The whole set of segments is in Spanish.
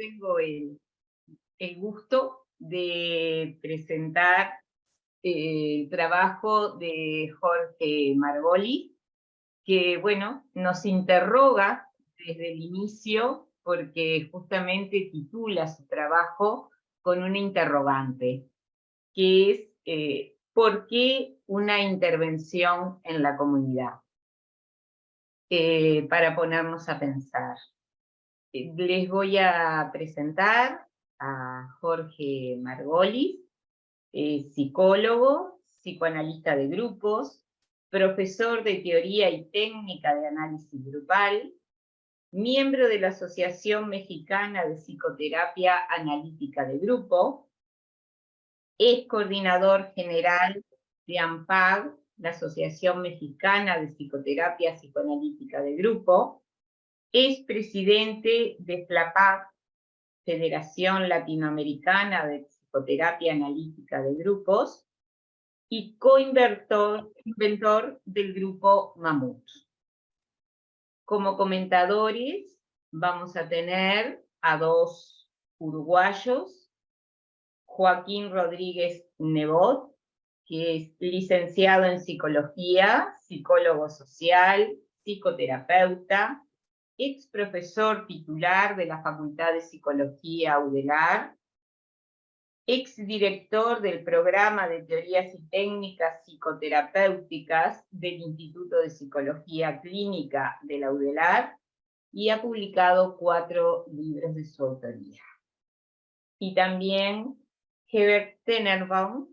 tengo el gusto de presentar el trabajo de Jorge Margoli, que, bueno, nos interroga desde el inicio porque justamente titula su trabajo con una interrogante, que es ¿por qué una intervención en la comunidad? Para ponernos a pensar. Les voy a presentar a Jorge Margolis, psicólogo, psicoanalista de grupos, profesor de teoría y técnica de análisis grupal, miembro de la Asociación Mexicana de Psicoterapia Analítica de Grupo, es coordinador general de AMPAG, la Asociación Mexicana de Psicoterapia Psicoanalítica de Grupo, es presidente de FLAPAG, Federación Latinoamericana de Psicoterapia Analítica de Grupos, y inventor del grupo Mamut. Como comentadores vamos a tener a dos uruguayos, Joaquín Rodríguez Nebot, que es licenciado en psicología, psicólogo social, psicoterapeuta, ex profesor titular de la Facultad de Psicología UDELAR, ex director del programa de teorías y técnicas psicoterapéuticas del Instituto de Psicología Clínica de la UDELAR, y ha publicado 4 libros de su autoría. Y también Herbert Tenenbaum,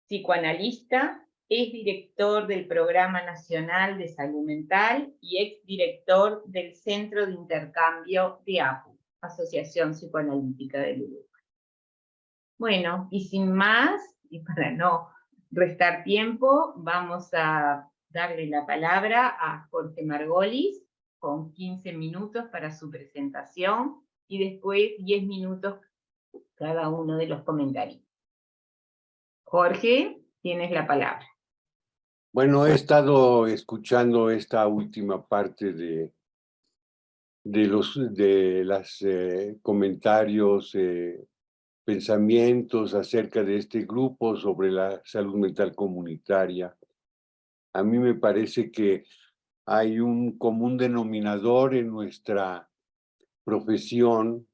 psicoanalista, es director del Programa Nacional de Salud Mental y exdirector del Centro de Intercambio de APU, Asociación Psicoanalítica del Uruguay. Bueno, y sin más, y para no restar tiempo, vamos a darle la palabra a Jorge Margolis, con 15 minutos para su presentación, y después 10 minutos cada uno de los comentarios. Jorge, tienes la palabra. Bueno, he estado escuchando esta última parte de los comentarios, pensamientos acerca de este grupo sobre la salud mental comunitaria. A mí me parece que hay un común denominador en nuestra profesión,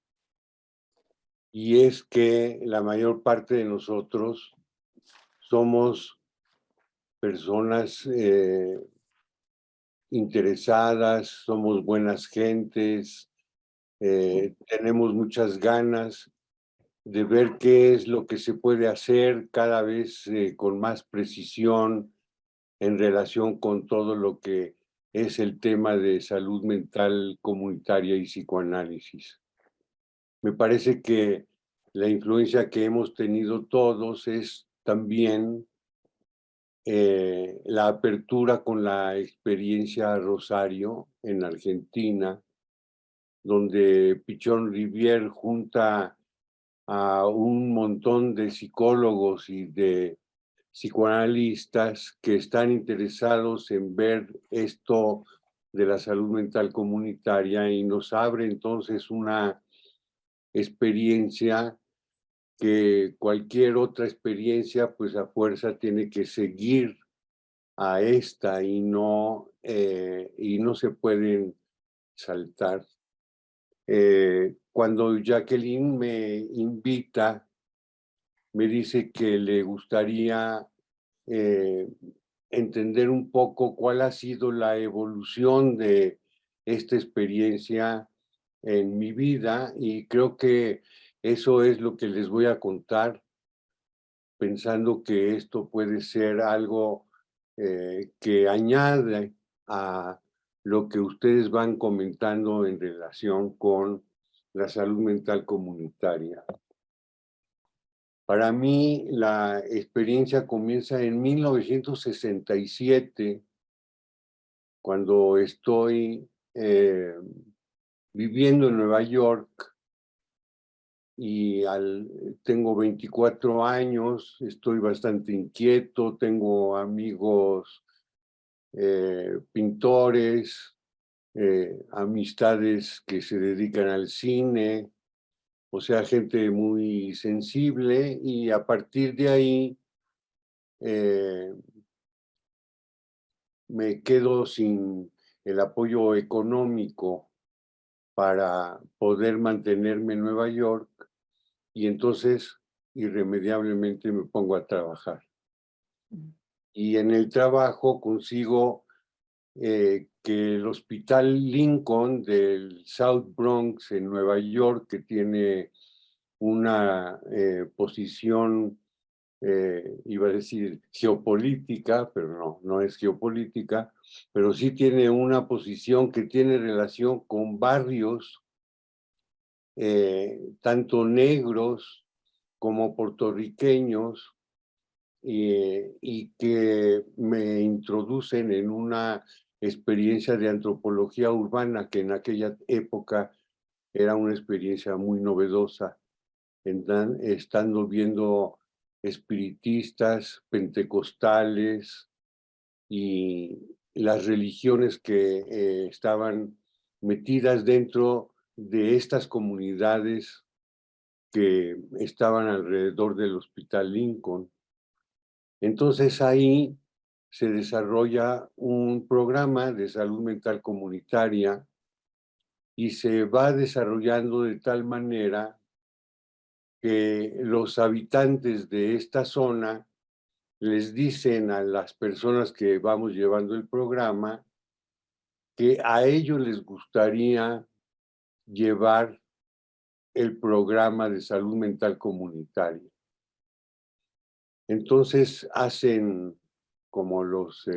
y es que la mayor parte de nosotros somos personas interesadas, somos buenas gentes, tenemos muchas ganas de ver qué es lo que se puede hacer cada vez con más precisión en relación con todo lo que es el tema de salud mental comunitaria y psicoanálisis. Me parece que la influencia que hemos tenido todos es también la apertura con la experiencia Rosario en Argentina, donde Pichón Rivière junta a un montón de psicólogos y de psicoanalistas que están interesados en ver esto de la salud mental comunitaria, y nos abre entonces una experiencia que cualquier otra experiencia pues a fuerza tiene que seguir a esta y no se pueden saltar. Cuando Jacqueline me invita, me dice que le gustaría entender un poco cuál ha sido la evolución de esta experiencia en mi vida, y creo que eso es lo que les voy a contar, pensando que esto puede ser algo que añade a lo que ustedes van comentando en relación con la salud mental comunitaria. Para mí, la experiencia comienza en 1967, cuando estoy viviendo en Nueva York, y tengo 24 años, estoy bastante inquieto, tengo amigos pintores, amistades que se dedican al cine, o sea, gente muy sensible, y a partir de ahí me quedo sin el apoyo económico para poder mantenerme en Nueva York, y entonces irremediablemente me pongo a trabajar. Y en el trabajo consigo que el Hospital Lincoln del South Bronx en Nueva York, que tiene una posición, iba a decir geopolítica, pero no, no es geopolítica, pero sí tiene una posición que tiene relación con barrios, tanto negros como puertorriqueños, y que me introducen en una experiencia de antropología urbana que en aquella época era una experiencia muy novedosa, estando viendo espiritistas, pentecostales y las religiones que estaban metidas dentro de estas comunidades que estaban alrededor del Hospital Lincoln. Entonces ahí se desarrolla un programa de salud mental comunitaria y se va desarrollando de tal manera que los habitantes de esta zona les dicen a las personas que vamos llevando el programa que a ellos les gustaría llevar el programa de salud mental comunitaria. Entonces hacen como los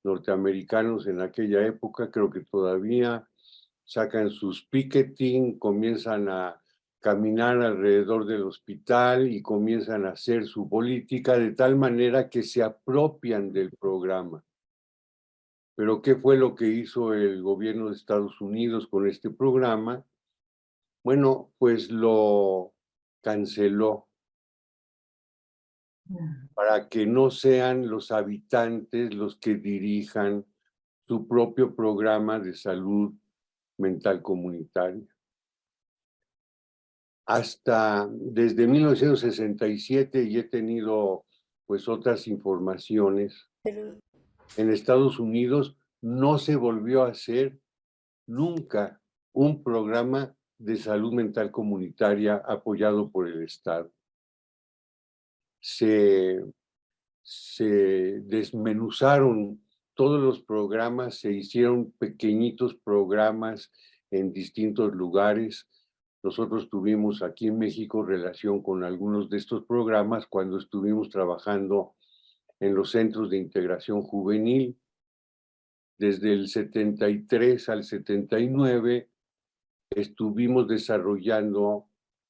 norteamericanos en aquella época, creo que todavía sacan sus picketing, comienzan a caminar alrededor del hospital y comienzan a hacer su política de tal manera que se apropian del programa. Pero ¿qué fue lo que hizo el gobierno de Estados Unidos con este programa? Bueno, pues lo canceló para que no sean los habitantes los que dirijan su propio programa de salud mental comunitaria. Hasta desde 1967, y he tenido pues otras informaciones, en Estados Unidos no se volvió a hacer nunca un programa de salud mental comunitaria apoyado por el Estado. Se desmenuzaron todos los programas, se hicieron pequeñitos programas en distintos lugares. Nosotros tuvimos aquí en México relación con algunos de estos programas cuando estuvimos trabajando en los centros de integración juvenil. Desde el 73 al 79 estuvimos desarrollando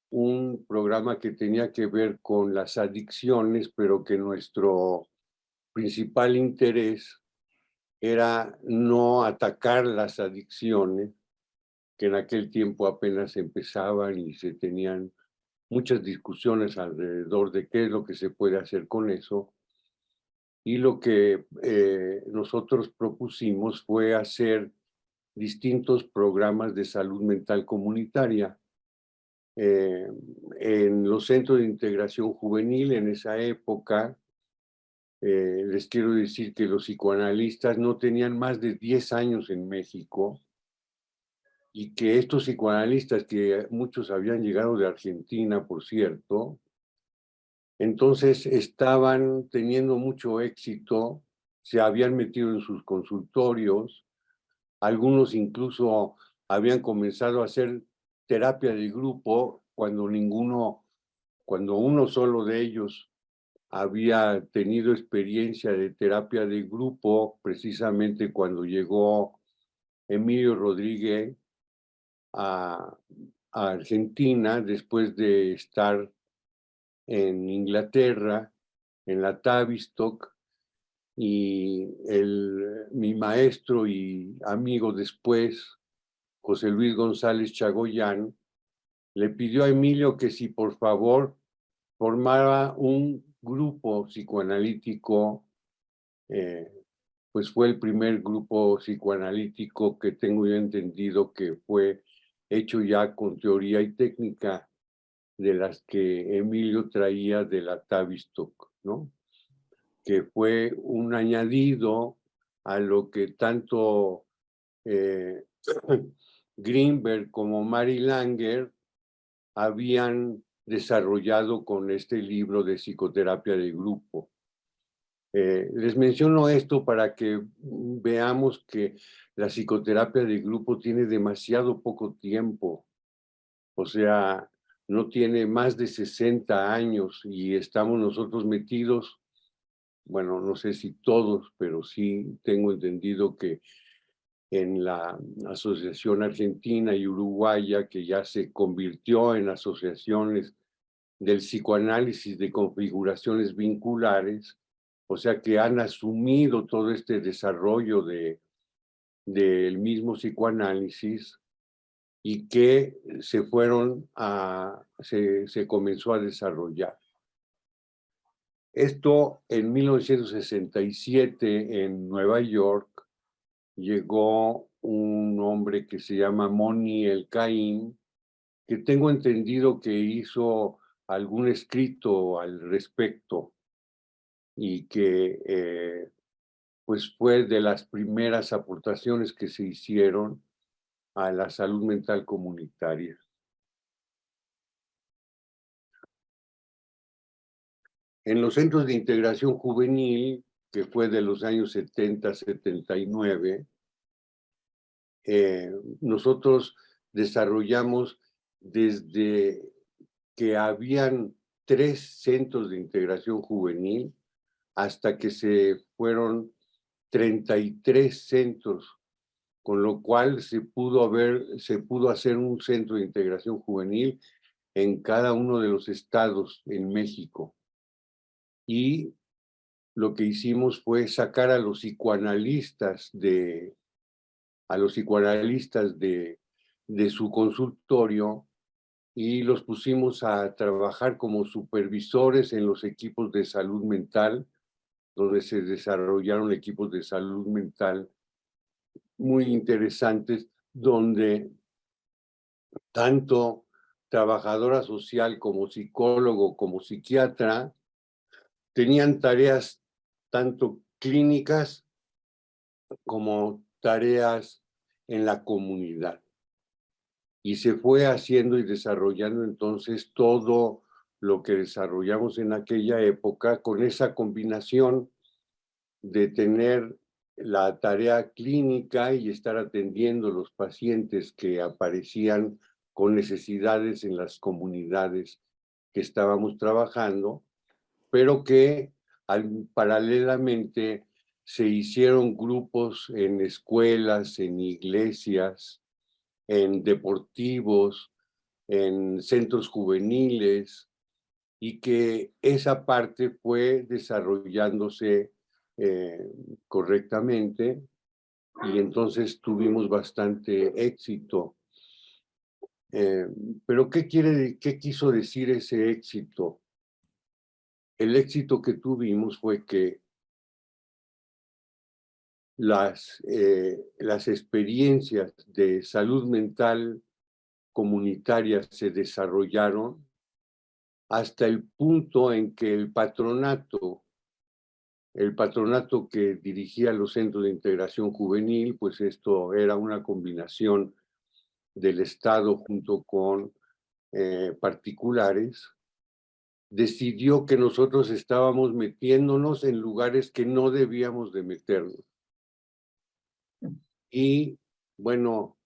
un programa que tenía que ver con las adicciones, pero que nuestro principal interés era no atacar las adicciones, que en aquel tiempo apenas empezaban y se tenían muchas discusiones alrededor de qué es lo que se puede hacer con eso. Y lo que nosotros propusimos fue hacer distintos programas de salud mental comunitaria. En los centros de integración juvenil en esa época, les quiero decir que los psicoanalistas no tenían más de 10 años en México, y que estos psicoanalistas, que muchos habían llegado de Argentina, por cierto, entonces estaban teniendo mucho éxito, se habían metido en sus consultorios, algunos incluso habían comenzado a hacer terapia de grupo cuando uno solo de ellos había tenido experiencia de terapia de grupo, precisamente cuando llegó Emilio Rodríguez a Argentina después de estar en Inglaterra, en la Tavistock, y mi maestro y amigo después, José Luis González Chagoyán, le pidió a Emilio que si por favor formara un grupo psicoanalítico. Pues fue el primer grupo psicoanalítico que tengo yo entendido que fue hecho ya con teoría y técnica de las que Emilio traía de la Tavistock, ¿no? Que fue un añadido a lo que tanto Greenberg como Mary Langer habían desarrollado con este libro de psicoterapia de grupo. Les menciono esto para que veamos que la psicoterapia de grupo tiene demasiado poco tiempo, o sea, no tiene más de 60 años y estamos nosotros metidos, bueno, no sé si todos, pero sí tengo entendido que en la Asociación Argentina y Uruguaya, que ya se convirtió en asociaciones del psicoanálisis de configuraciones vinculares, o sea que han asumido todo este desarrollo del mismo psicoanálisis y que se comenzó a desarrollar. Esto en 1967 en Nueva York llegó un hombre que se llama Moni El-Caim, que tengo entendido que hizo algún escrito al respecto y que pues fue de las primeras aportaciones que se hicieron a la salud mental comunitaria. En los centros de integración juvenil, que fue de los años 70, 79, nosotros desarrollamos desde que habían 3 centros de integración juvenil hasta que se fueron 33 centros, con lo cual se pudo hacer un centro de integración juvenil en cada uno de los estados en México. Y lo que hicimos fue sacar a los psicoanalistas de su consultorio y los pusimos a trabajar como supervisores en los equipos de salud mental, donde se desarrollaron equipos de salud mental muy interesantes, donde tanto trabajadora social como psicólogo como psiquiatra tenían tareas tanto clínicas como tareas en la comunidad. Y se fue haciendo y desarrollando entonces todo lo que desarrollamos en aquella época con esa combinación de tener la tarea clínica y estar atendiendo los pacientes que aparecían con necesidades en las comunidades que estábamos trabajando, pero que paralelamente se hicieron grupos en escuelas, en iglesias, en deportivos, en centros juveniles, y que esa parte fue desarrollándose correctamente y entonces tuvimos bastante éxito. Pero ¿qué quiso decir ese éxito? El éxito que tuvimos fue que las experiencias de salud mental comunitaria se desarrollaron hasta el punto en que el patronato que dirigía los centros de integración juvenil, pues esto era una combinación del Estado junto con particulares, decidió que nosotros estábamos metiéndonos en lugares que no debíamos de meternos. Y bueno,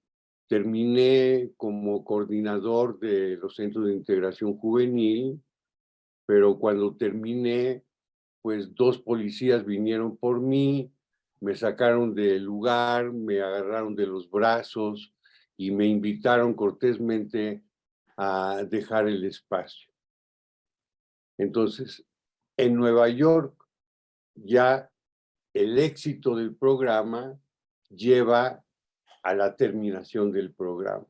terminé como coordinador de los centros de integración juvenil, pero cuando terminé, pues 2 policías vinieron por mí, me sacaron del lugar, me agarraron de los brazos y me invitaron cortésmente a dejar el espacio. Entonces, en Nueva York, ya el éxito del programa lleva a la terminación del programa.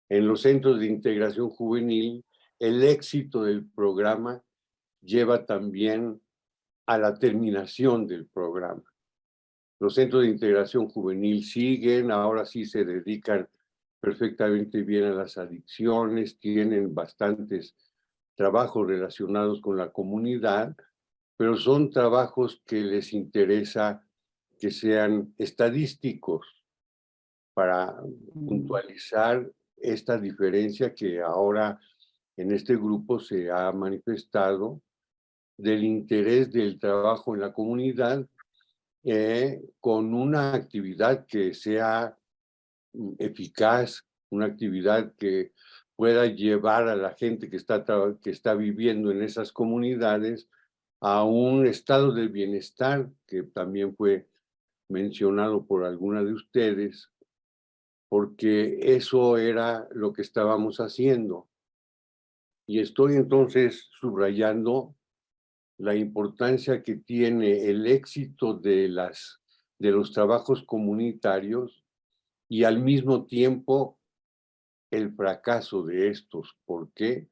En los centros de integración juvenil, el éxito del programa lleva también a la terminación del programa. Los centros de integración juvenil siguen, ahora sí se dedican perfectamente bien a las adicciones, tienen bastantes trabajos relacionados con la comunidad, pero son trabajos que les interesa que sean estadísticos para puntualizar esta diferencia que ahora en este grupo se ha manifestado del interés del trabajo en la comunidad con una actividad que sea eficaz, una actividad que pueda llevar a la gente que está viviendo en esas comunidades a un estado de bienestar que también fue mencionado por alguna de ustedes, porque eso era lo que estábamos haciendo. Y estoy entonces subrayando la importancia que tiene el éxito de los trabajos comunitarios y al mismo tiempo el fracaso de estos. ¿Por qué?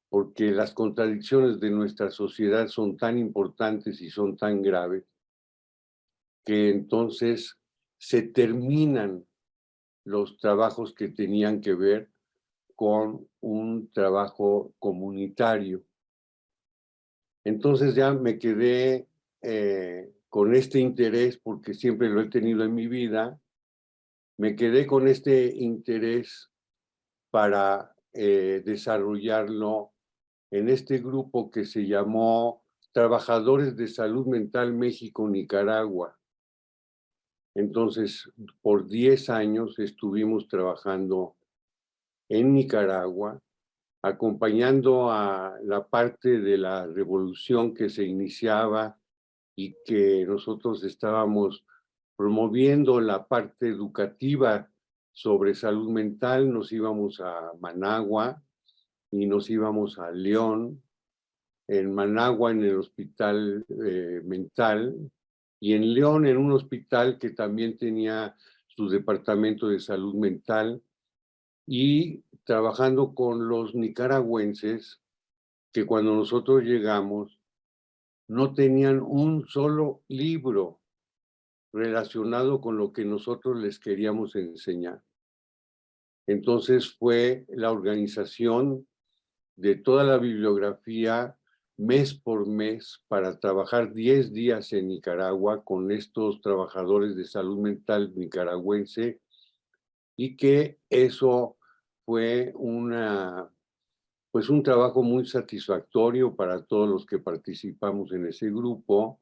Porque las contradicciones de nuestra sociedad son tan importantes y son tan graves que entonces se terminan los trabajos que tenían que ver con un trabajo comunitario. Entonces ya me quedé con este interés, porque siempre lo he tenido en mi vida, me quedé con este interés para desarrollarlo en este grupo que se llamó Trabajadores de Salud Mental México-Nicaragua. Entonces, por 10 años estuvimos trabajando en Nicaragua, acompañando a la parte de la revolución que se iniciaba y que nosotros estábamos promoviendo la parte educativa sobre salud mental. Nos íbamos a Managua y nos íbamos a León, en Managua en el hospital mental y en León en un hospital que también tenía su departamento de salud mental, y trabajando con los nicaragüenses que cuando nosotros llegamos no tenían un solo libro relacionado con lo que nosotros les queríamos enseñar. Entonces fue la organización de toda la bibliografía mes por mes para trabajar 10 días en Nicaragua con estos trabajadores de salud mental nicaragüense, y que eso fue pues un trabajo muy satisfactorio para todos los que participamos en ese grupo,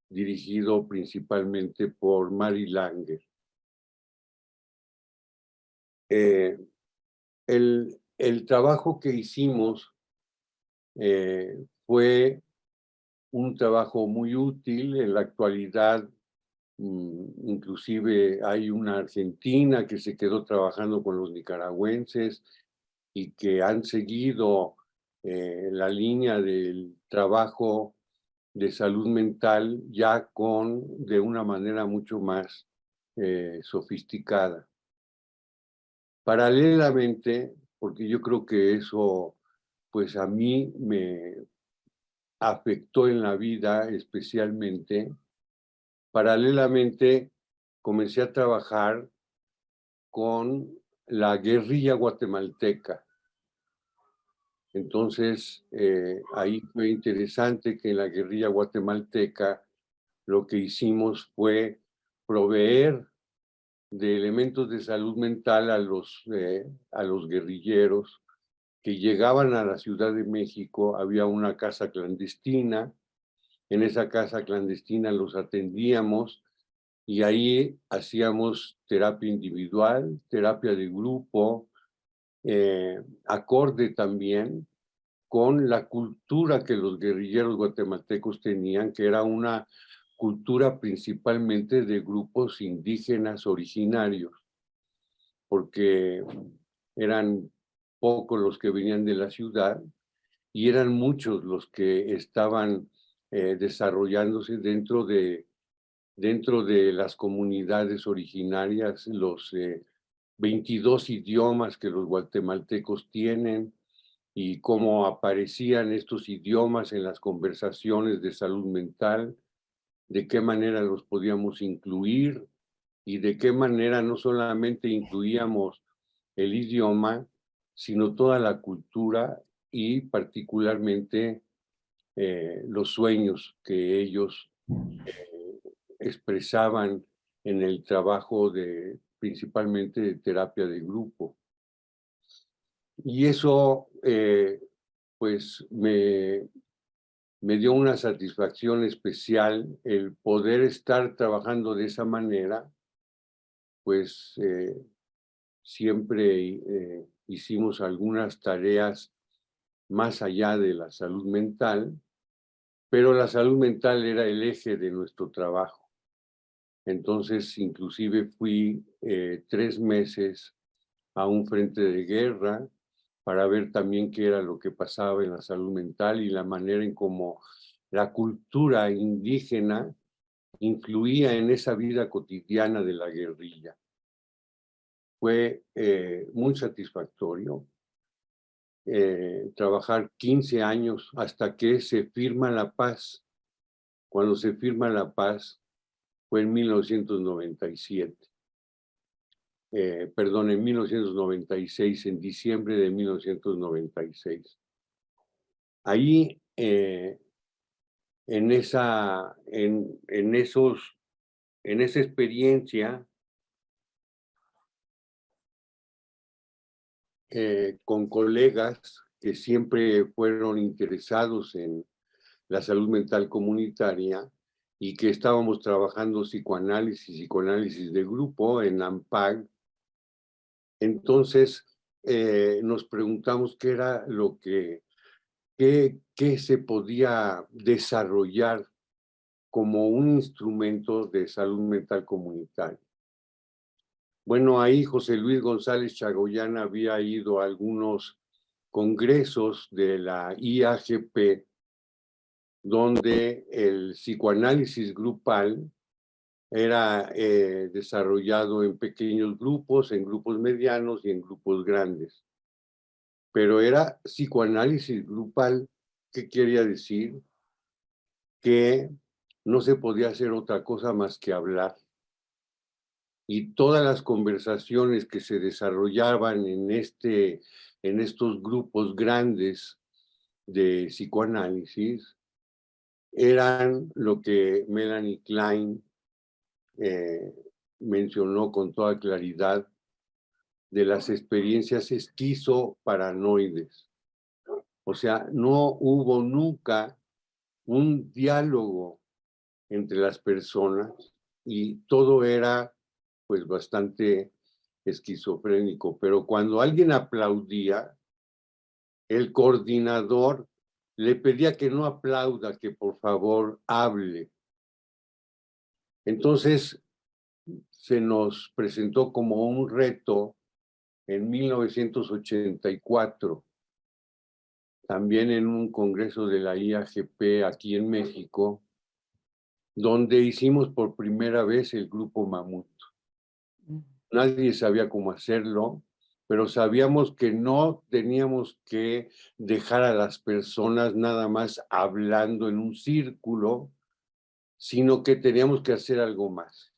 dirigido principalmente por Mary Langer. El trabajo que hicimos fue un trabajo muy útil. En la actualidad, inclusive hay una argentina que se quedó trabajando con los nicaragüenses y que han seguido la línea del trabajo de salud mental ya de una manera mucho más sofisticada. Paralelamente, porque yo creo que eso pues a mí me afectó en la vida especialmente, paralelamente comencé a trabajar con la guerrilla guatemalteca. Entonces, ahí fue interesante que en la guerrilla guatemalteca lo que hicimos fue proveer de elementos de salud mental a los guerrilleros que llegaban a la Ciudad de México. Había una casa clandestina. En esa casa clandestina los atendíamos y ahí hacíamos terapia individual, terapia de grupo, acorde también con la cultura que los guerrilleros guatemaltecos tenían, que era una cultura principalmente de grupos indígenas originarios, porque eran pocos los que venían de la ciudad y eran muchos los que estaban desarrollándose dentro de las comunidades originarias, los 22 idiomas que los guatemaltecos tienen y cómo aparecían estos idiomas en las conversaciones de salud mental, de qué manera los podíamos incluir y de qué manera no solamente incluíamos el idioma, sino toda la cultura y particularmente los sueños que ellos expresaban en el trabajo principalmente de terapia de grupo. Y eso, pues, me dio una satisfacción especial el poder estar trabajando de esa manera, pues siempre hicimos algunas tareas más allá de la salud mental, pero la salud mental era el eje de nuestro trabajo. Entonces, inclusive fui 3 meses a un frente de guerra para ver también qué era lo que pasaba en la salud mental y la manera en cómo la cultura indígena influía en esa vida cotidiana de la guerrilla. Fue muy satisfactorio trabajar 15 años hasta que se firma la paz. Cuando se firma la paz fue en 1997. Perdón, en 1996, en diciembre de 1996. Ahí, en esa experiencia, con colegas que siempre fueron interesados en la salud mental comunitaria y que estábamos trabajando psicoanálisis de grupo en AMPAG. Entonces, nos preguntamos qué era lo que, qué se podía desarrollar como un instrumento de salud mental comunitaria. Bueno, ahí José Luis González Chagoyán había ido a algunos congresos de la IAGP, donde el psicoanálisis grupal era desarrollado en pequeños grupos, en grupos medianos y en grupos grandes. Pero era psicoanálisis grupal, ¿qué quería decir? Que no se podía hacer otra cosa más que hablar. Y todas las conversaciones que se desarrollaban en estos grupos grandes de psicoanálisis eran lo que Melanie Klein mencionó con toda claridad de las experiencias esquizoparanoides. O sea, no hubo nunca un diálogo entre las personas y todo era pues bastante esquizofrénico, pero cuando alguien aplaudía, el coordinador le pedía que no aplauda, que por favor hable. Entonces se nos presentó como un reto en 1984, también en un congreso de la IAGP aquí en México, donde hicimos por primera vez el grupo Mamut. Nadie sabía cómo hacerlo, pero sabíamos que no teníamos que dejar a las personas nada más hablando en un círculo, sino que teníamos que hacer algo más.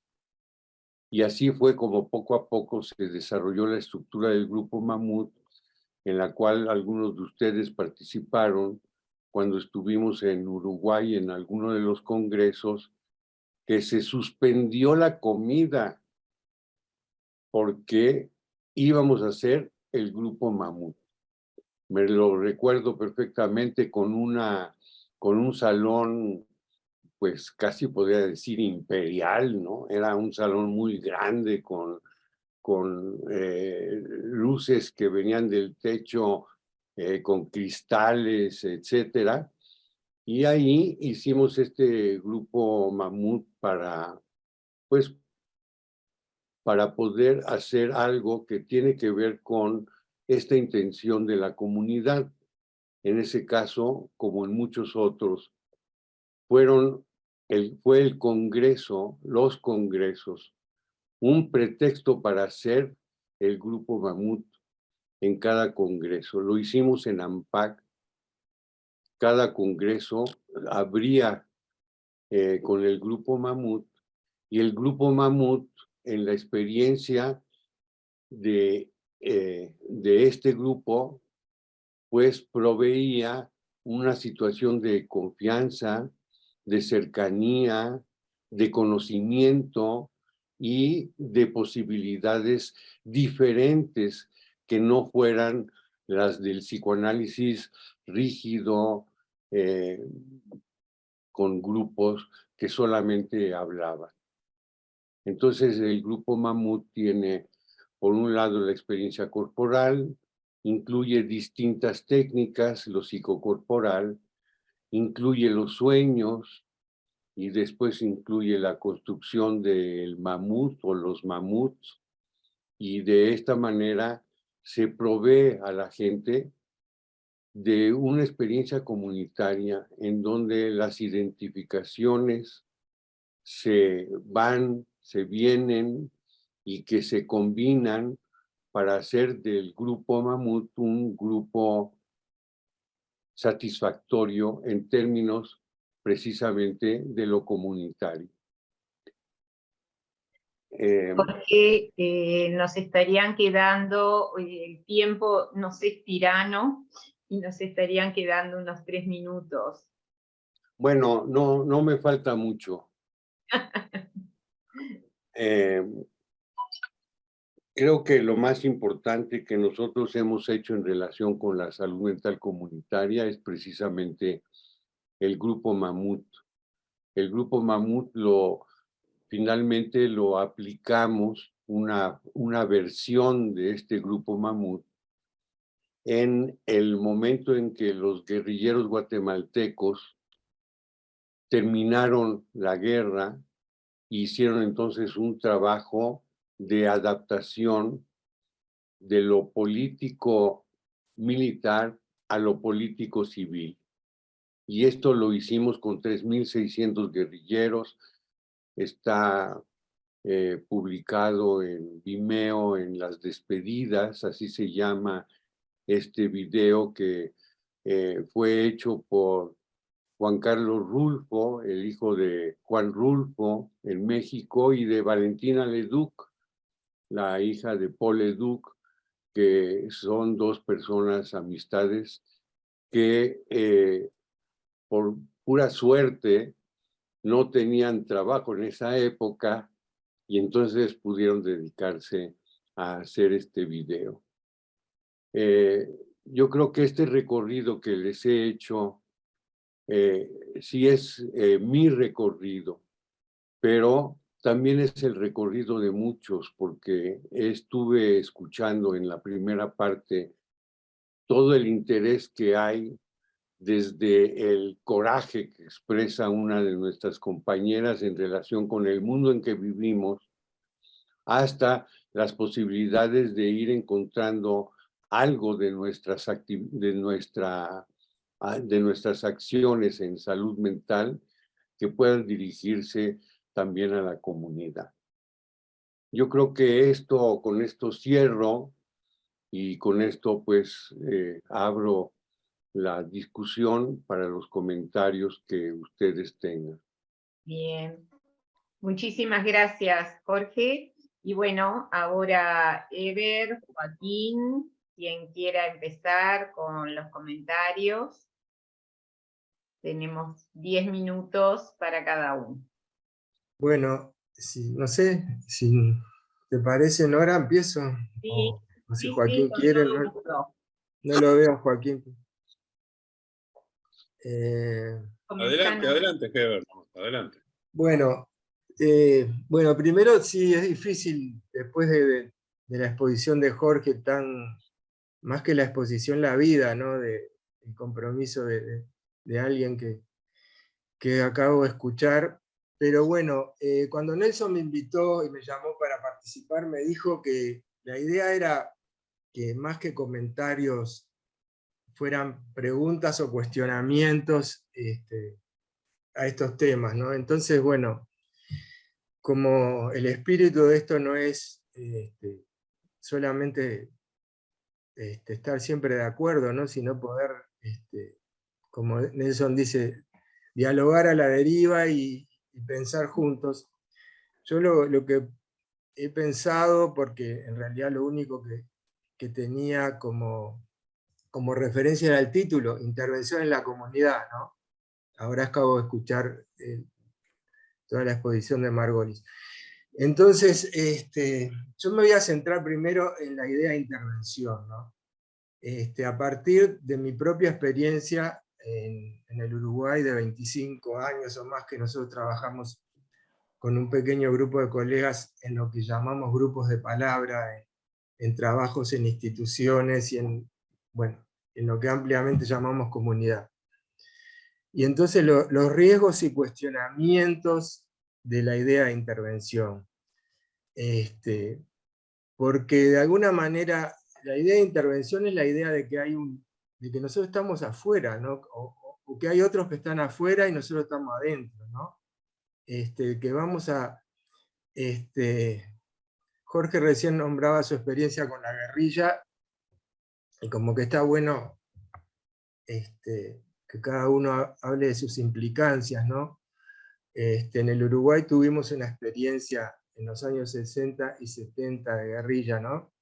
Y así fue como poco a poco se desarrolló la estructura del grupo Mamut, en la cual algunos de ustedes participaron cuando estuvimos en Uruguay en alguno de los congresos, que se suspendió la comida porque íbamos a hacer el grupo Mamut. Me lo recuerdo perfectamente con un salón, pues casi podría decir imperial, ¿no? Era un salón muy grande con luces que venían del techo, con cristales, etcétera. Y ahí hicimos este grupo Mamut pues, para poder hacer algo que tiene que ver con esta intención de la comunidad. En ese caso, como en muchos otros, fue el congreso, los congresos, un pretexto para hacer el grupo Mamut en cada congreso. Lo hicimos en AMPAC. Cada congreso abría con el grupo Mamut, y el grupo Mamut, en la experiencia de de este grupo, pues proveía una situación de confianza, de cercanía, de conocimiento y de posibilidades diferentes que no fueran las del psicoanálisis rígido, con grupos que solamente hablaban. Entonces el grupo Mamut tiene, por un lado, la experiencia corporal, incluye distintas técnicas, lo psicocorporal, incluye los sueños y después incluye la construcción del mamut o los mamuts, y de esta manera se provee a la gente de una experiencia comunitaria en donde las identificaciones se van, se vienen y que se combinan para hacer del grupo Mamut un grupo satisfactorio en términos precisamente de lo comunitario. Porque nos estarían quedando, el tiempo nos es tirano y nos estarían quedando unos 3 minutos. Bueno, no me falta mucho. Creo que lo más importante que nosotros hemos hecho en relación con la salud mental comunitaria es precisamente el grupo Mamut. El grupo Mamut finalmente lo aplicamos, una versión de este grupo Mamut, en el momento en que los guerrilleros guatemaltecos terminaron la guerra, hicieron entonces un trabajo de adaptación de lo político militar a lo político civil. Y esto lo hicimos con 3,600 guerrilleros. Está publicado en Vimeo, en Las Despedidas, así se llama este video que fue hecho por Juan Carlos Rulfo, el hijo de Juan Rulfo en México, y de Valentina Leduc, la hija de Paul Leduc, que son dos personas, amistades, que por pura suerte no tenían trabajo en esa época y entonces pudieron dedicarse a hacer este video. Yo creo que este recorrido que les he hecho sí es mi recorrido, pero también es el recorrido de muchos, porque estuve escuchando en la primera parte todo el interés que hay desde el coraje que expresa una de nuestras compañeras en relación con el mundo en que vivimos, hasta las posibilidades de ir encontrando algo de nuestras acciones en salud mental que puedan dirigirse también a la comunidad. Yo creo que con esto cierro y con esto pues abro la discusión para los comentarios que ustedes tengan. Bien, muchísimas gracias, Jorge. Y bueno, ahora Ever, Joaquín, quien quiera empezar con los comentarios. Tenemos 10 minutos para cada uno. Bueno, no sé, si te parece, Nora, empiezo. Sí, O si sí, Joaquín con quiere, todo gusto. no lo veo, Joaquín. Adelante, Heber, adelante. Bueno, primero sí es difícil, después de la exposición de Jorge, más que la exposición, la vida, ¿no? El compromiso de alguien que acabo de escuchar. Pero bueno, cuando Nelson me invitó y me llamó para participar, me dijo que la idea era que más que comentarios fueran preguntas o cuestionamientos a estos temas, ¿no? Entonces, bueno, como el espíritu de esto no es solamente estar siempre de acuerdo, ¿no? Sino poder, como Nelson dice, dialogar a la deriva y pensar juntos. Yo lo que he pensado, porque en realidad lo único que tenía como referencia era el título, Intervención en la Comunidad, ¿no? Ahora acabo de escuchar toda la exposición de Margolis. Entonces, yo me voy a centrar primero en la idea de intervención, ¿no? A partir de mi propia experiencia en el Uruguay de 25 años o más que nosotros trabajamos con un pequeño grupo de colegas en lo que llamamos grupos de palabra, en trabajos en instituciones y en lo que ampliamente llamamos comunidad. Y entonces los riesgos y cuestionamientos de la idea de intervención. Porque de alguna manera la idea de intervención es la idea de que de que nosotros estamos afuera, ¿no? O que hay otros que están afuera y nosotros estamos adentro, ¿no? Que vamos a... Jorge recién nombraba su experiencia con la guerrilla, y como que está bueno que cada uno hable de sus implicancias, ¿no? En el Uruguay tuvimos una experiencia en los años 60 y 70 de guerrilla, ¿no?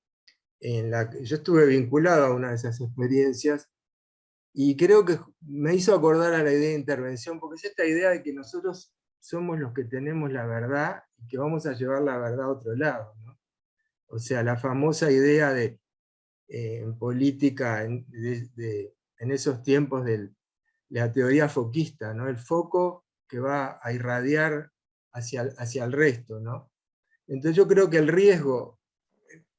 En la que yo estuve vinculado a una de esas experiencias, y creo que me hizo acordar a la idea de intervención, porque es esta idea de que nosotros somos los que tenemos la verdad, y que vamos a llevar la verdad a otro lado, ¿no? O sea, la famosa idea de, en política, en esos tiempos de la teoría foquista, ¿no? El foco que va a irradiar hacia el resto, ¿no? Entonces yo creo que el riesgo,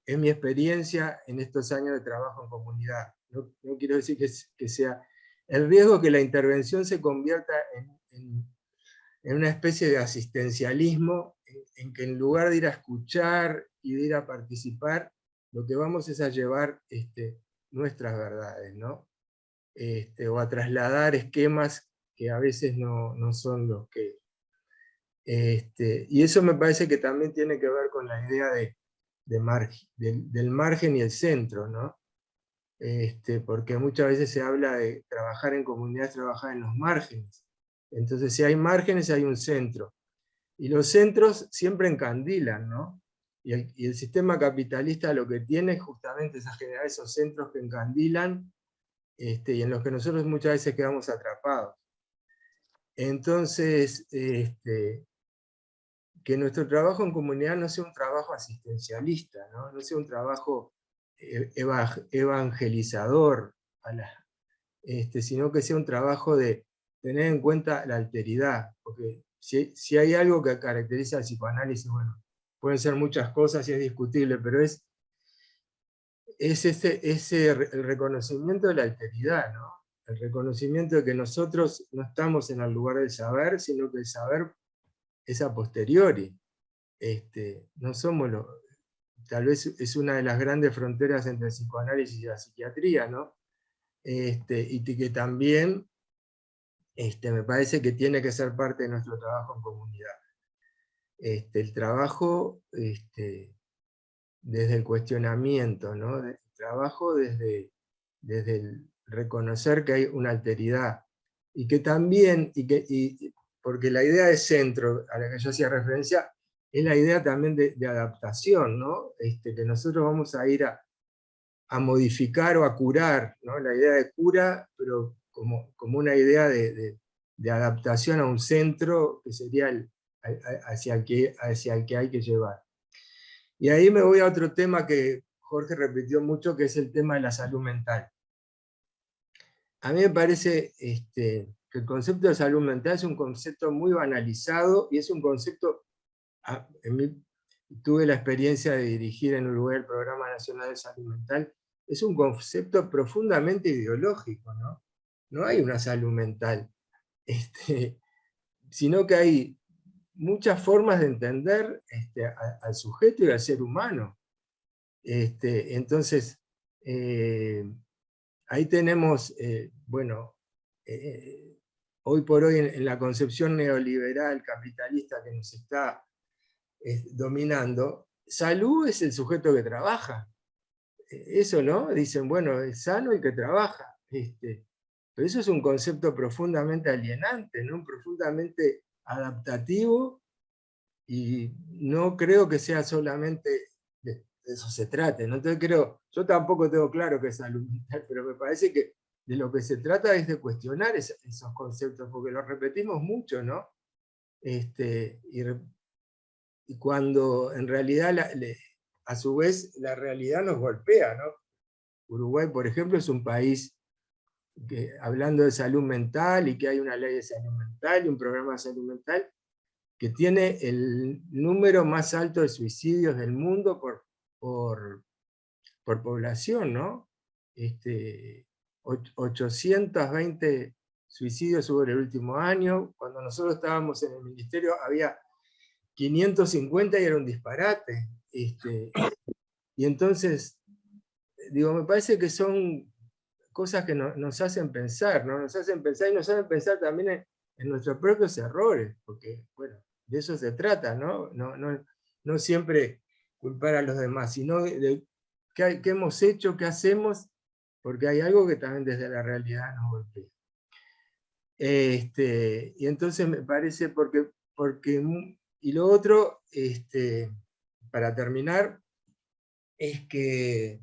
es mi experiencia en estos años de trabajo en comunidad, no quiero decir que sea, el riesgo que la intervención se convierta en una especie de asistencialismo, en que en lugar de ir a escuchar y de ir a participar, lo que vamos es a llevar nuestras verdades, ¿no? O a trasladar esquemas que a veces no son los que... y eso me parece que también tiene que ver con la idea del margen y el centro, ¿no? Porque muchas veces se habla de trabajar en comunidades, trabajar en los márgenes. Entonces, si hay márgenes, hay un centro. Y los centros siempre encandilan, ¿no? Y el sistema capitalista lo que tiene justamente es a generar esos centros que encandilan, y en los que nosotros muchas veces quedamos atrapados. Entonces, que nuestro trabajo en comunidad no sea un trabajo asistencialista, no sea un trabajo evangelizador, sino que sea un trabajo de tener en cuenta la alteridad, porque si hay algo que caracteriza al psicoanálisis, bueno, pueden ser muchas cosas y es discutible, pero es el reconocimiento de la alteridad, ¿no? El reconocimiento de que nosotros no estamos en el lugar del saber, sino que el saber es a posteriori. No somos tal vez es una de las grandes fronteras entre el psicoanálisis y la psiquiatría, ¿no? Y que también me parece que tiene que ser parte de nuestro trabajo en comunidad. El trabajo desde el cuestionamiento, ¿no? El trabajo desde el reconocer que hay una alteridad, y que también, porque la idea de centro, a la que yo hacía referencia, es la idea también de adaptación, ¿no? Que nosotros vamos a ir a modificar o a curar, ¿no? La idea de cura, pero como una idea de adaptación a un centro que sería hacia el que hay que llevar. Y ahí me voy a otro tema que Jorge repitió mucho, que es el tema de la salud mental. A mí me parece que el concepto de salud mental es un concepto muy banalizado, y es un concepto, tuve la experiencia de dirigir en Uruguay el Programa Nacional de Salud Mental, es un concepto profundamente ideológico, ¿no? No hay una salud mental, sino que hay muchas formas de entender al sujeto y al ser humano. Entonces, ahí tenemos, hoy por hoy en la concepción neoliberal capitalista que nos está dominando, salud es el sujeto que trabaja. Eso, ¿no? Dicen, bueno, es sano el que trabaja. Pero eso es un concepto profundamente alienante, ¿no? Profundamente adaptativo, y no creo que sea solamente de eso se trate, ¿no? Entonces creo, yo tampoco tengo claro qué es salud mental, pero me parece que de lo que se trata es de cuestionar esos conceptos, porque los repetimos mucho, ¿no? Y cuando en realidad, a su vez, la realidad nos golpea, ¿no? Uruguay, por ejemplo, es un país que, hablando de salud mental, y que hay una ley de salud mental y un programa de salud mental, que tiene el número más alto de suicidios del mundo por población, ¿no? 820 suicidios hubo en el último año. Cuando nosotros estábamos en el ministerio había 550 y era un disparate. Y entonces, digo, me parece que son cosas que nos hacen pensar, ¿no? Nos hacen pensar y nos hacen pensar también en nuestros propios errores, porque, bueno, de eso se trata, ¿no? No siempre culpar a los demás, sino de qué hemos hecho, qué hacemos, porque hay algo que también desde la realidad nos golpea. Y entonces me parece, y lo otro, para terminar, es que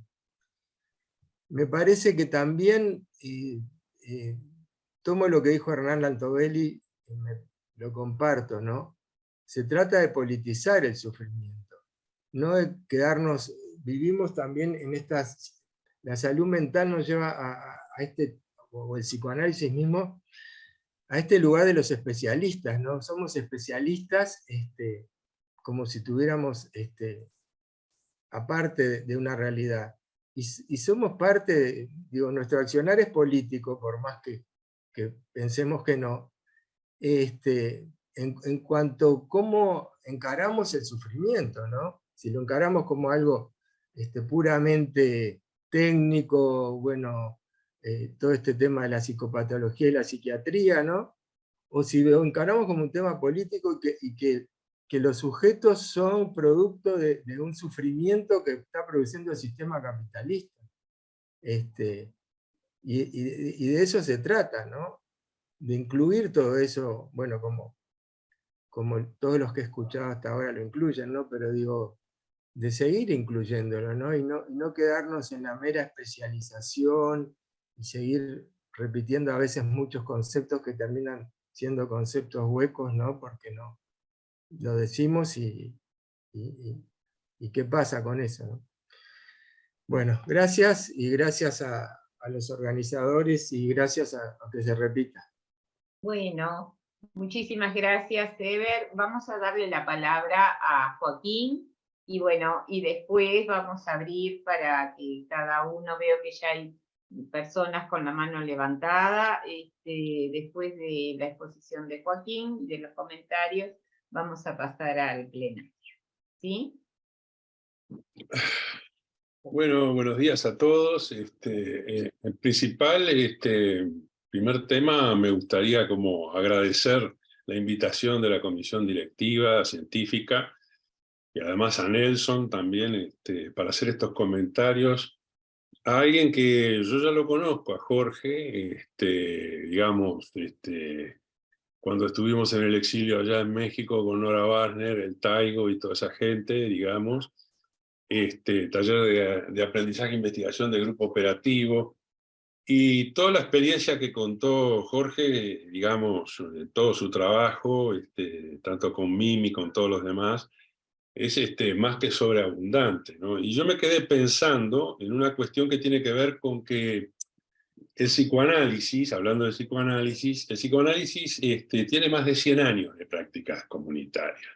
me parece que también tomo lo que dijo Hernán Lantobelli y lo comparto, ¿no? Se trata de politizar el sufrimiento, no de quedarnos, vivimos también en estas, la salud mental nos lleva o el psicoanálisis mismo, a este lugar de los especialistas, ¿no? Somos especialistas como si tuviéramos aparte de una realidad. Y somos parte, digo, nuestro accionar es político, por más que pensemos que no, en cuanto a cómo encaramos el sufrimiento, ¿no? Si lo encaramos como algo puramente técnico, bueno, todo este tema de la psicopatología y la psiquiatría, ¿no? O si lo encaramos como un tema político y que los sujetos son producto de un sufrimiento que está produciendo el sistema capitalista. Y de eso se trata, ¿no? De incluir todo eso, bueno, como todos los que he escuchado hasta ahora lo incluyen, ¿no? Pero digo, de seguir incluyéndolo, ¿no? Y no quedarnos en la mera especialización y seguir repitiendo a veces muchos conceptos que terminan siendo conceptos huecos, ¿no? Porque no lo decimos y qué pasa con eso, ¿no? Bueno, gracias, y gracias a los organizadores, y gracias a que se repita. Bueno, muchísimas gracias, Eber. Vamos a darle la palabra a Joaquín, y bueno, y después vamos a abrir para que cada uno, veo que ya hay personas con la mano levantada, después de la exposición de Joaquín, de los comentarios, vamos a pasar al plenario. ¿Sí? Bueno, buenos días a todos. El principal, primer tema, me gustaría como agradecer la invitación de la comisión directiva científica y además a Nelson también para hacer estos comentarios. A alguien que yo ya lo conozco, a Jorge, digamos, cuando estuvimos en el exilio allá en México con Nora Barner, el Taigo y toda esa gente, digamos, taller de aprendizaje e investigación de grupo operativo, y toda la experiencia que contó Jorge, digamos, de todo su trabajo, tanto con Mimi, con todos los demás, es más que sobreabundante, ¿no? Y yo me quedé pensando en una cuestión que tiene que ver con que el psicoanálisis, hablando de psicoanálisis, el psicoanálisis tiene más de 100 años de prácticas comunitarias.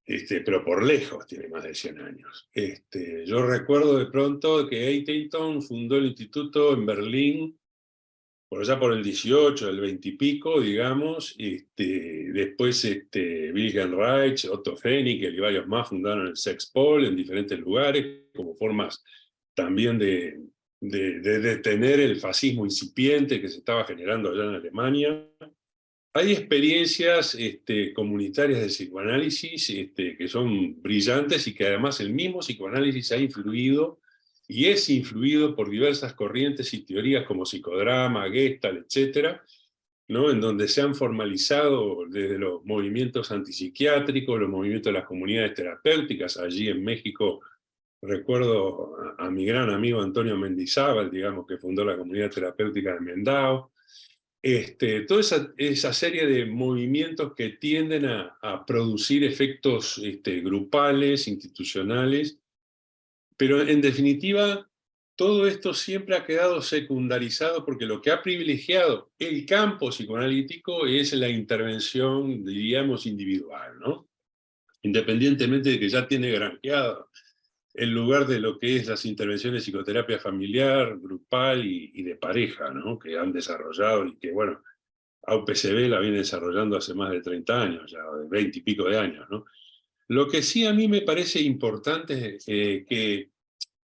Pero por lejos tiene más de 100 años. Yo recuerdo de pronto que Eitelton fundó el instituto en Berlín, por allá por el 18, el 20 y pico, digamos. Después Wilhelm Reich, Otto Pfennig y varios más fundaron el Sexpol en diferentes lugares, como formas también de detener el fascismo incipiente que se estaba generando allá en Alemania. Hay experiencias comunitarias de psicoanálisis que son brillantes y que además el mismo psicoanálisis ha influido y es influido por diversas corrientes y teorías como psicodrama, Gestalt, etc., ¿no? En donde se han formalizado desde los movimientos antipsiquiátricos, los movimientos de las comunidades terapéuticas. Allí en México recuerdo a mi gran amigo Antonio Mendizábal, digamos, que fundó la comunidad terapéutica de Mendao. Toda esa serie de movimientos que tienden a producir efectos grupales, institucionales, pero en definitiva, todo esto siempre ha quedado secundarizado porque lo que ha privilegiado el campo psicoanalítico es la intervención, diríamos, individual, ¿no? Independientemente de que ya tiene granjeado el lugar de lo que es las intervenciones de psicoterapia familiar, grupal y de pareja, ¿no? Que han desarrollado y que, bueno, AUPCB la viene desarrollando hace más de 30 años, ya de 20 y pico de años, ¿no? Lo que sí a mí me parece importante es que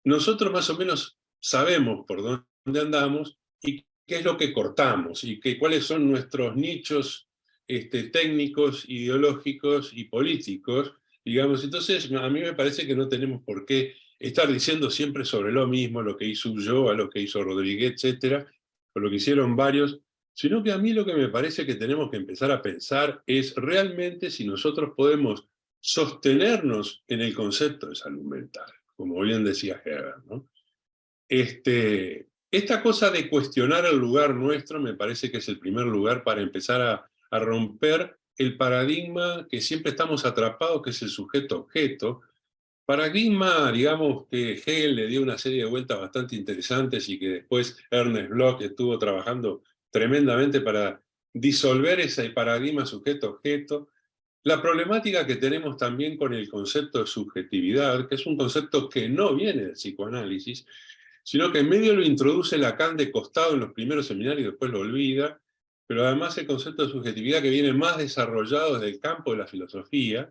nosotros más o menos sabemos por dónde andamos y qué es lo que cortamos y cuáles son nuestros nichos técnicos, ideológicos y políticos, digamos. Entonces, a mí me parece que no tenemos por qué estar diciendo siempre sobre lo mismo, lo que hizo Ulloa, lo que hizo Rodríguez, etcétera, o lo que hicieron varios, sino que a mí lo que me parece que tenemos que empezar a pensar es realmente si nosotros podemos sostenernos en el concepto de salud mental, como bien decía Herbert, ¿no? Esta cosa de cuestionar el lugar nuestro me parece que es el primer lugar para empezar a romper el paradigma que siempre estamos atrapados, que es el sujeto-objeto. Paradigma, digamos, que Hegel le dio una serie de vueltas bastante interesantes y que después Ernest Bloch estuvo trabajando tremendamente para disolver ese paradigma sujeto-objeto. La problemática que tenemos también con el concepto de subjetividad, que es un concepto que no viene del psicoanálisis, sino que en medio lo introduce Lacan de costado en los primeros seminarios y después lo olvida, pero además el concepto de subjetividad que viene más desarrollado desde el campo de la filosofía,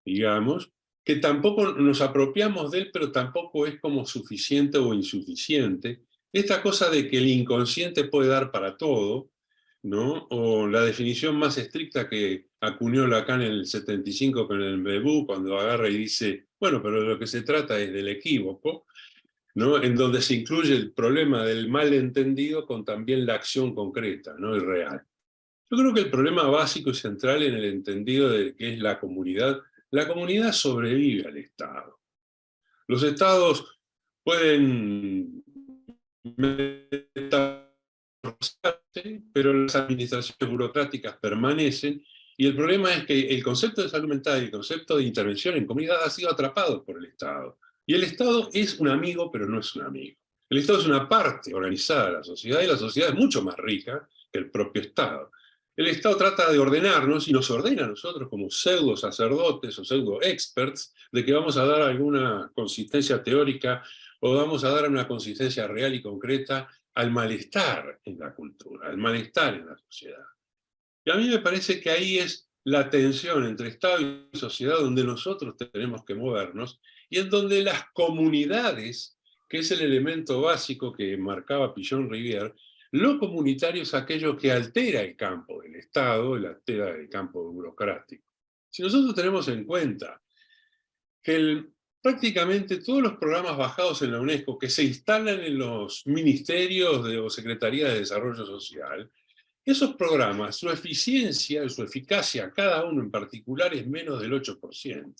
digamos, que tampoco nos apropiamos de él, pero tampoco es como suficiente o insuficiente. Esta cosa de que el inconsciente puede dar para todo, ¿no? O la definición más estricta que acuñó Lacan en el 75 con el Mbebú, cuando agarra y dice, bueno, pero de lo que se trata es del equívoco, ¿no? En donde se incluye el problema del malentendido con también la acción concreta, ¿no? Y real. Yo creo que el problema básico y central en el entendido de qué es la comunidad sobrevive al Estado. Los estados pueden pero las administraciones burocráticas permanecen, y el problema es que el concepto de salud mental y el concepto de intervención en comunidad ha sido atrapado por el Estado. Y el Estado es un amigo, pero no es un amigo. El Estado es una parte organizada de la sociedad, y la sociedad es mucho más rica que el propio Estado. El Estado trata de ordenarnos y nos ordena a nosotros como pseudo sacerdotes o pseudo experts de que vamos a dar alguna consistencia teórica o vamos a dar una consistencia real y concreta al malestar en la cultura, al malestar en la sociedad. Y a mí me parece que ahí es la tensión entre Estado y sociedad donde nosotros tenemos que movernos y en donde las comunidades, que es el elemento básico que marcaba Pichon Rivière, lo comunitario es aquello que altera el campo del Estado, altera el campo burocrático. Si nosotros tenemos en cuenta que prácticamente todos los programas bajados en la UNESCO que se instalan en los ministerios o secretarías de desarrollo social, esos programas, su eficiencia, su eficacia, cada uno en particular, es menos del 8%.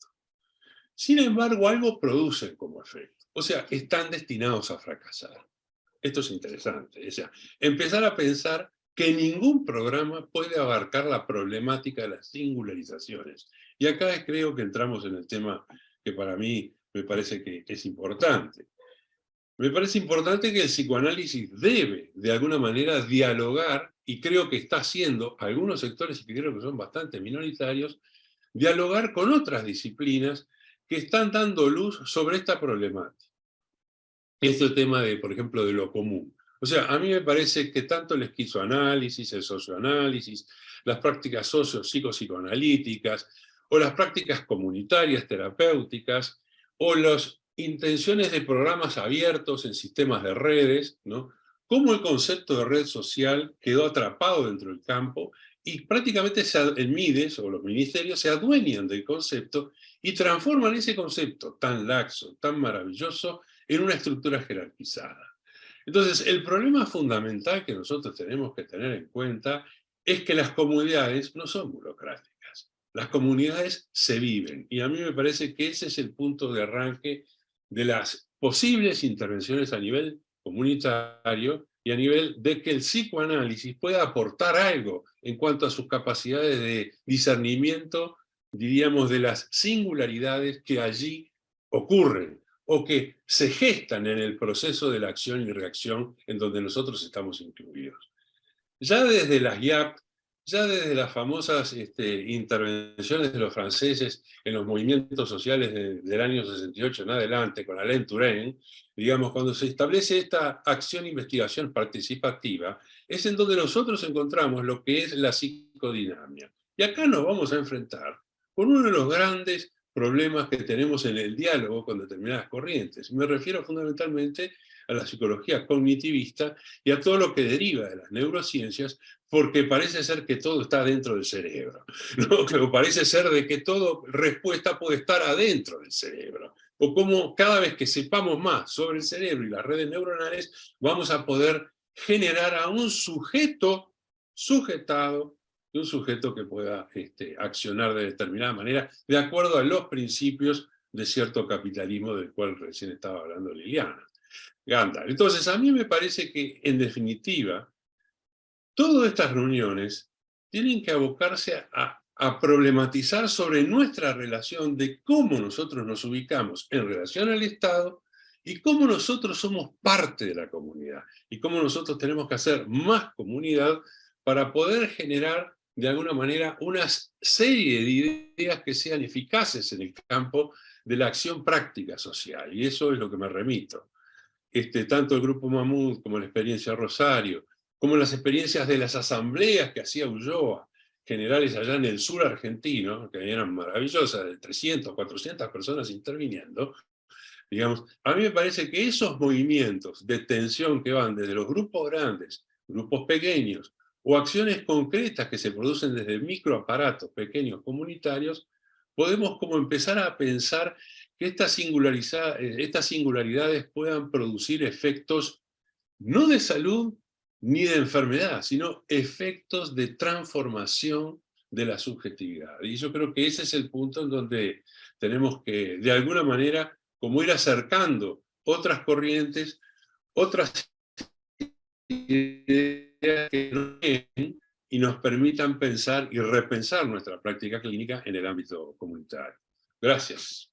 Sin embargo, algo producen como efecto. O sea, están destinados a fracasar. Esto es interesante. O sea, empezar a pensar que ningún programa puede abarcar la problemática de las singularizaciones. Y acá creo que entramos en el tema que para mí me parece que es importante. Me parece importante que el psicoanálisis debe, de alguna manera, dialogar, y creo que está haciendo algunos sectores, y que creo que son bastante minoritarios, dialogar con otras disciplinas que están dando luz sobre esta problemática. Este tema de, por ejemplo, de lo común. O sea, a mí me parece que tanto el esquizoanálisis, el socioanálisis, las prácticas psicoanalíticas, o las prácticas comunitarias terapéuticas, o las intenciones de programas abiertos en sistemas de redes, ¿no? Cómo el concepto de red social quedó atrapado dentro del campo y prácticamente el MIDES o los ministerios se adueñan del concepto y transforman ese concepto tan laxo, tan maravilloso, en una estructura jerarquizada. Entonces, el problema fundamental que nosotros tenemos que tener en cuenta es que las comunidades no son burocráticas. Las comunidades se viven. Y a mí me parece que ese es el punto de arranque de las posibles intervenciones a nivel comunitario y a nivel de que el psicoanálisis pueda aportar algo en cuanto a sus capacidades de discernimiento, diríamos, de las singularidades que allí ocurren o que se gestan en el proceso de la acción y reacción en donde nosotros estamos incluidos. Ya desde las IAP, ya desde las famosas intervenciones de los franceses en los movimientos sociales del año 68 en adelante, con Alain Touraine, digamos, cuando se establece esta acción-investigación participativa, es en donde nosotros encontramos lo que es la psicodinamia. Y acá nos vamos a enfrentar con uno de los grandes problemas que tenemos en el diálogo con determinadas corrientes. Me refiero fundamentalmente a la psicología cognitivista y a todo lo que deriva de las neurociencias, porque parece ser que todo está dentro del cerebro, ¿no? Que parece ser de que toda respuesta puede estar adentro del cerebro, o como cada vez que sepamos más sobre el cerebro y las redes neuronales, vamos a poder generar a un sujeto sujetado, un sujeto que pueda accionar de determinada manera, de acuerdo a los principios de cierto capitalismo del cual recién estaba hablando Liliana Gándar. Entonces, a mí me parece que, en definitiva, todas estas reuniones tienen que abocarse a problematizar sobre nuestra relación de cómo nosotros nos ubicamos en relación al Estado y cómo nosotros somos parte de la comunidad y cómo nosotros tenemos que hacer más comunidad para poder generar de alguna manera una serie de ideas que sean eficaces en el campo de la acción práctica social. Y eso es lo que me remito. Tanto el Grupo Mamut como la experiencia Rosario, como las experiencias de las asambleas que hacía Ulloa, generales allá en el sur argentino, que eran maravillosas, de 300, 400 personas interviniendo, digamos, a mí me parece que esos movimientos de tensión que van desde los grupos grandes, grupos pequeños, o acciones concretas que se producen desde microaparatos pequeños comunitarios, podemos como empezar a pensar que estas singularidades puedan producir efectos no de salud ni de enfermedad, sino efectos de transformación de la subjetividad. Y yo creo que ese es el punto en donde tenemos que, de alguna manera, como ir acercando otras corrientes, otras ideas que nos den y nos permitan pensar y repensar nuestra práctica clínica en el ámbito comunitario. Gracias.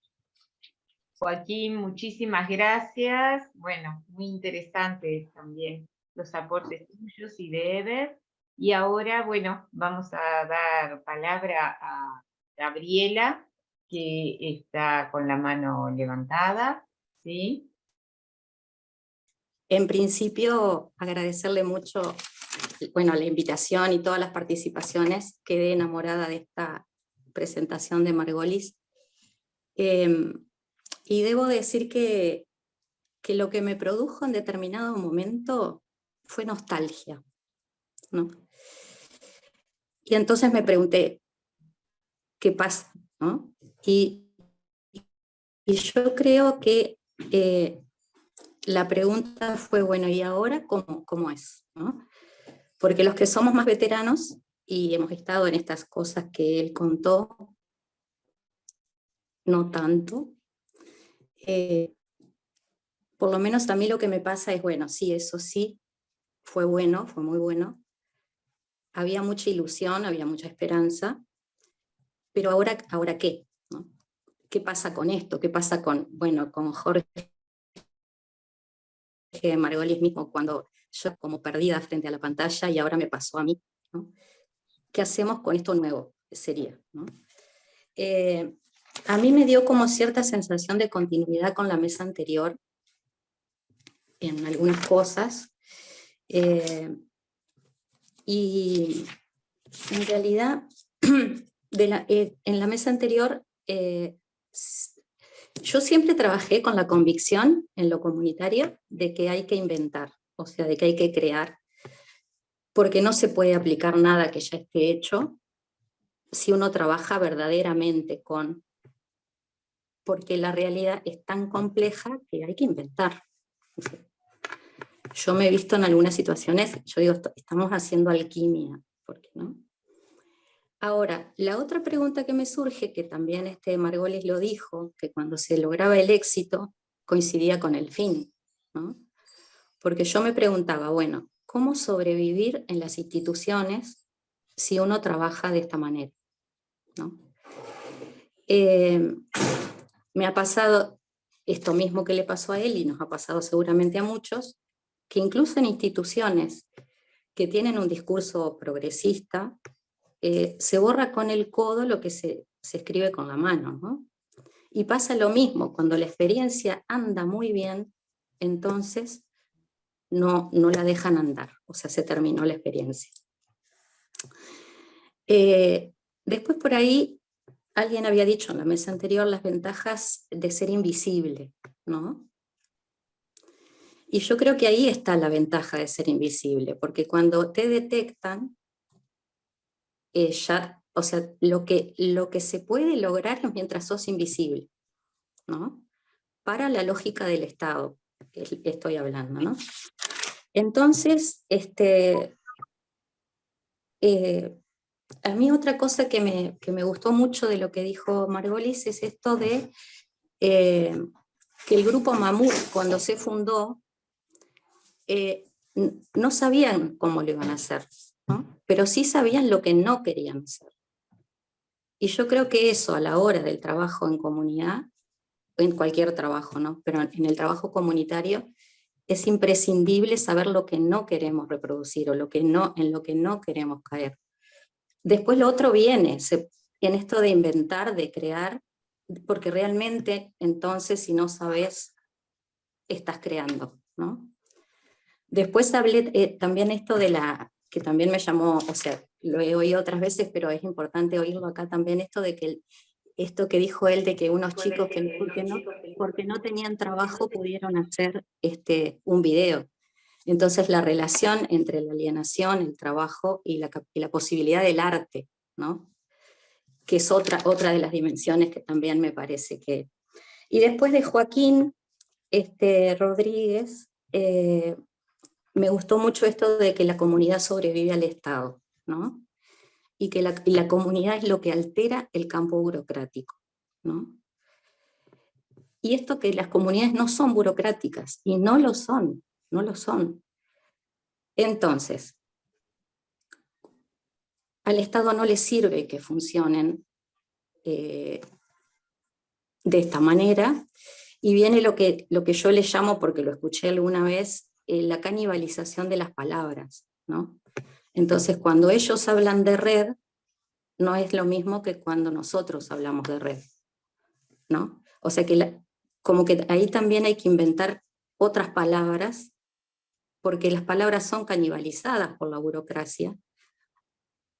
Joaquín, muchísimas gracias. Bueno, muy interesantes también los aportes tuyos y de Eder. Y ahora, bueno, vamos a dar palabra a Gabriela, que está con la mano levantada, ¿sí? En principio, agradecerle mucho, bueno, la invitación y todas las participaciones. Quedé enamorada de esta presentación de Margolis. Y debo decir que lo que me produjo en determinado momento fue nostalgia, ¿no? Y entonces me pregunté, ¿qué pasa? ¿No? Y yo creo que la pregunta fue, bueno, ¿y ahora cómo es? ¿No? Porque los que somos más veteranos y hemos estado en estas cosas que él contó, no tanto, por lo menos a mí lo que me pasa es, bueno, sí, eso sí, fue bueno, fue muy bueno, había mucha ilusión, había mucha esperanza, pero ahora ¿qué? ¿No? ¿Qué pasa con esto? ¿Qué pasa con Jorge Margolis mismo, cuando yo como perdida frente a la pantalla y ahora me pasó a mí, ¿no? ¿Qué hacemos con esto nuevo? ¿Qué sería? ¿No? A mí me dio como cierta sensación de continuidad con la mesa anterior en algunas cosas, y en realidad en la mesa anterior yo siempre trabajé con la convicción en lo comunitario de que hay que inventar, o sea, de que hay que crear, porque no se puede aplicar nada que ya esté hecho si uno trabaja verdaderamente porque la realidad es tan compleja que hay que inventar. Yo me he visto en algunas situaciones, yo digo, estamos haciendo alquimia, ¿por qué no? Ahora, la otra pregunta que me surge, que también Margolis lo dijo, que cuando se lograba el éxito, coincidía con el fin, ¿no? Porque yo me preguntaba, bueno, ¿cómo sobrevivir en las instituciones si uno trabaja de esta manera, ¿no? Me ha pasado esto mismo que le pasó a él, y nos ha pasado seguramente a muchos, que incluso en instituciones que tienen un discurso progresista, se borra con el codo lo que se escribe con la mano, ¿no? Y pasa lo mismo, cuando la experiencia anda muy bien, entonces no la dejan andar, o sea, se terminó la experiencia. Después por ahí, alguien había dicho en la mesa anterior las ventajas de ser invisible, ¿no? Y yo creo que ahí está la ventaja de ser invisible, porque cuando te detectan, o sea, lo que se puede lograr es mientras sos invisible, ¿no? Para la lógica del Estado, estoy hablando, ¿no? Entonces, a mí otra cosa que me gustó mucho de lo que dijo Margolis es esto de que el grupo Mamut, cuando se fundó, no sabían cómo lo iban a hacer, ¿no? Pero sí sabían lo que no querían hacer. Y yo creo que eso, a la hora del trabajo en comunidad, en cualquier trabajo, ¿no? Pero en el trabajo comunitario, es imprescindible saber lo que no queremos reproducir o en lo que no queremos caer. Después lo otro viene, en esto de inventar, de crear, porque realmente entonces si no sabes, estás creando, ¿no? Después hablé también esto de que también me llamó, o sea, lo he oído otras veces, pero es importante oírlo acá también, esto de que esto que dijo él de que unos chicos que porque no tenían trabajo pudieron hacer un video. Entonces la relación entre la alienación, el trabajo y la posibilidad del arte, ¿no? Que es otra de las dimensiones que también me parece que... Y después de Joaquín Rodríguez, me gustó mucho esto de que la comunidad sobrevive al Estado, ¿no? Y que la comunidad es lo que altera el campo burocrático, ¿no? Y esto que las comunidades no son burocráticas, y no lo son, no lo son. Entonces, al Estado no le sirve que funcionen de esta manera, y viene lo que yo le llamo, porque lo escuché alguna vez, la canibalización de las palabras, ¿no? Entonces, cuando ellos hablan de red, no es lo mismo que cuando nosotros hablamos de red, ¿no? O sea que como que ahí también hay que inventar otras palabras, porque las palabras son canibalizadas por la burocracia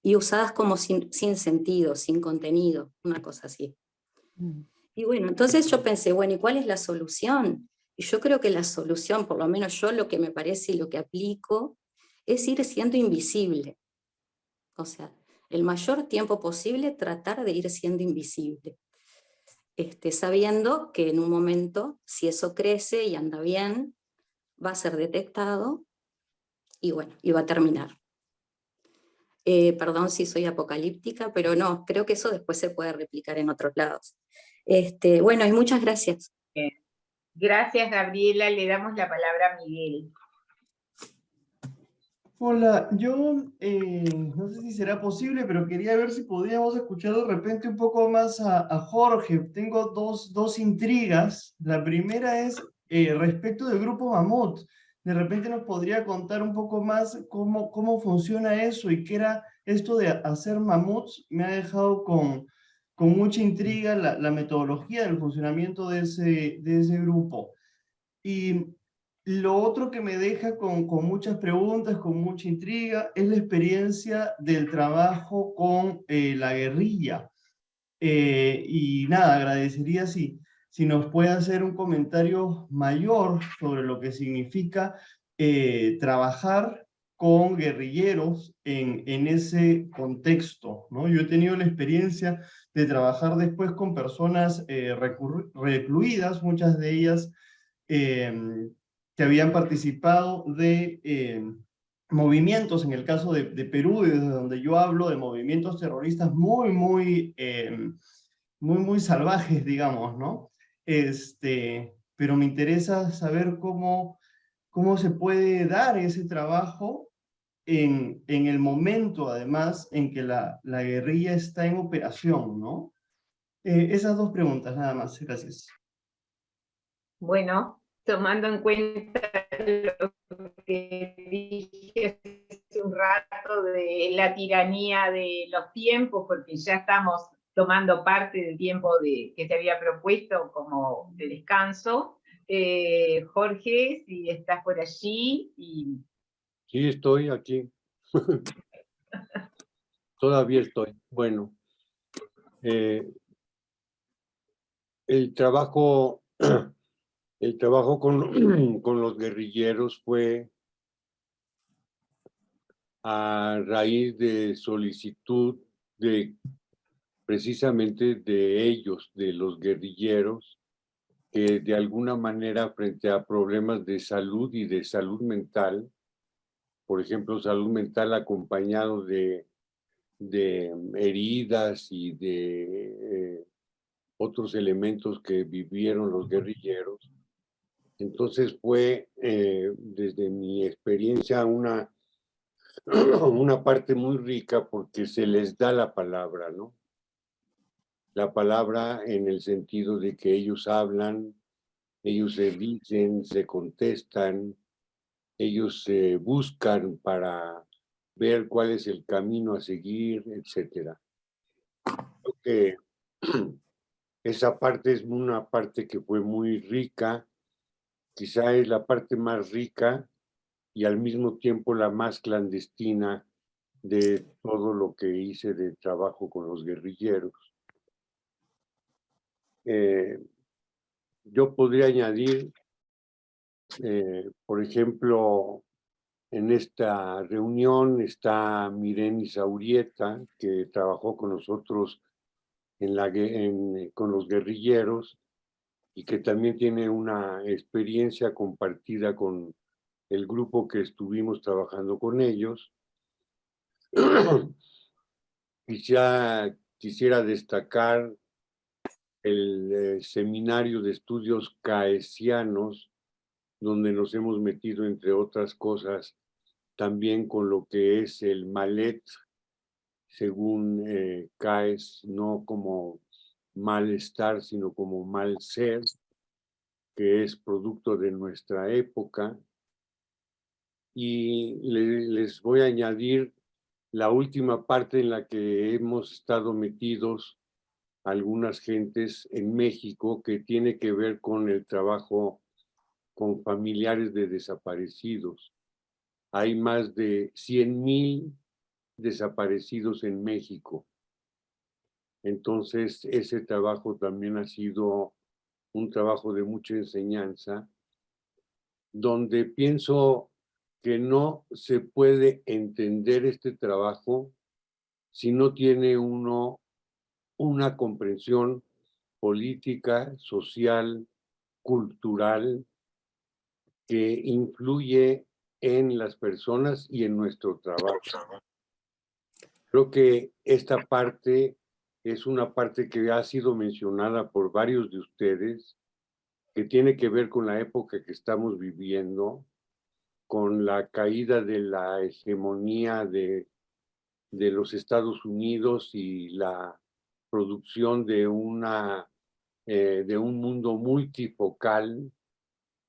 y usadas como sin sentido, sin contenido, una cosa así. Y bueno, entonces yo pensé, bueno, ¿y cuál es la solución? Y yo creo que la solución, por lo menos yo lo que me parece y lo que aplico, es ir siendo invisible. O sea, el mayor tiempo posible tratar de ir siendo invisible. Sabiendo que en un momento, si eso crece y anda bien, va a ser detectado y bueno, y va a terminar. Perdón si soy apocalíptica, pero no, creo que eso después se puede replicar en otros lados. Bueno, y muchas gracias. Gracias, Gabriela. Le damos la palabra a Miguel. Hola, yo no sé si será posible, pero quería ver si podíamos escuchar de repente un poco más a Jorge. Tengo dos intrigas. La primera es respecto del grupo Mamut. De repente nos podría contar un poco más cómo funciona eso y qué era esto de hacer mamuts. Me ha dejado con mucha intriga la metodología del funcionamiento de ese grupo. Y lo otro que me deja con muchas preguntas, con mucha intriga, es la experiencia del trabajo con la guerrilla. Y nada, agradecería si nos puede hacer un comentario mayor sobre lo que significa trabajar con guerrilleros en ese contexto, ¿no? Yo he tenido la experiencia de trabajar después con personas recluidas, muchas de ellas que habían participado de movimientos, en el caso de Perú, desde donde yo hablo, de movimientos terroristas muy salvajes, digamos, ¿no? pero me interesa saber cómo se puede dar ese trabajo en el momento, además, en que la guerrilla está en operación, ¿no? Esas dos preguntas, nada más. Gracias. Bueno, tomando en cuenta lo que dije hace un rato de la tiranía de los tiempos, porque ya estamos tomando parte del tiempo que se había propuesto como de descanso. Jorge, si estás por allí. Sí, estoy aquí. Todavía estoy. Bueno, el trabajo con los guerrilleros fue a raíz de solicitud precisamente de ellos, de los guerrilleros, que de alguna manera frente a problemas de salud y de salud mental, por ejemplo, salud mental acompañado de heridas y de otros elementos que vivieron los guerrilleros. Entonces fue, desde mi experiencia, una parte muy rica porque se les da la palabra, ¿no? La palabra en el sentido de que ellos hablan, ellos se dicen, se contestan, ellos se buscan para ver cuál es el camino a seguir, etc. Creo que esa parte es una parte que fue muy rica, quizá es la parte más rica y al mismo tiempo la más clandestina de todo lo que hice de trabajo con los guerrilleros. Yo podría añadir, por ejemplo, en esta reunión está Mireni Saurieta, que trabajó con nosotros con los guerrilleros y que también tiene una experiencia compartida con el grupo que estuvimos trabajando con ellos. Quisiera destacar el seminario de estudios caesianos, donde nos hemos metido, entre otras cosas, también con lo que es el Malet, según Caes, no como malestar, sino como mal ser, que es producto de nuestra época. Y les voy a añadir la última parte en la que hemos estado metidos algunas gentes en México, que tiene que ver con el trabajo con familiares de desaparecidos. Hay más de 100,000 desaparecidos en México. Entonces, ese trabajo también ha sido un trabajo de mucha enseñanza, donde pienso que no se puede entender este trabajo si no tiene uno una comprensión política, social, cultural, que influye en las personas y en nuestro trabajo. Creo que esta parte es una parte que ha sido mencionada por varios de ustedes, que tiene que ver con la época que estamos viviendo, con la caída de la hegemonía de los Estados Unidos y la producción de un mundo multifocal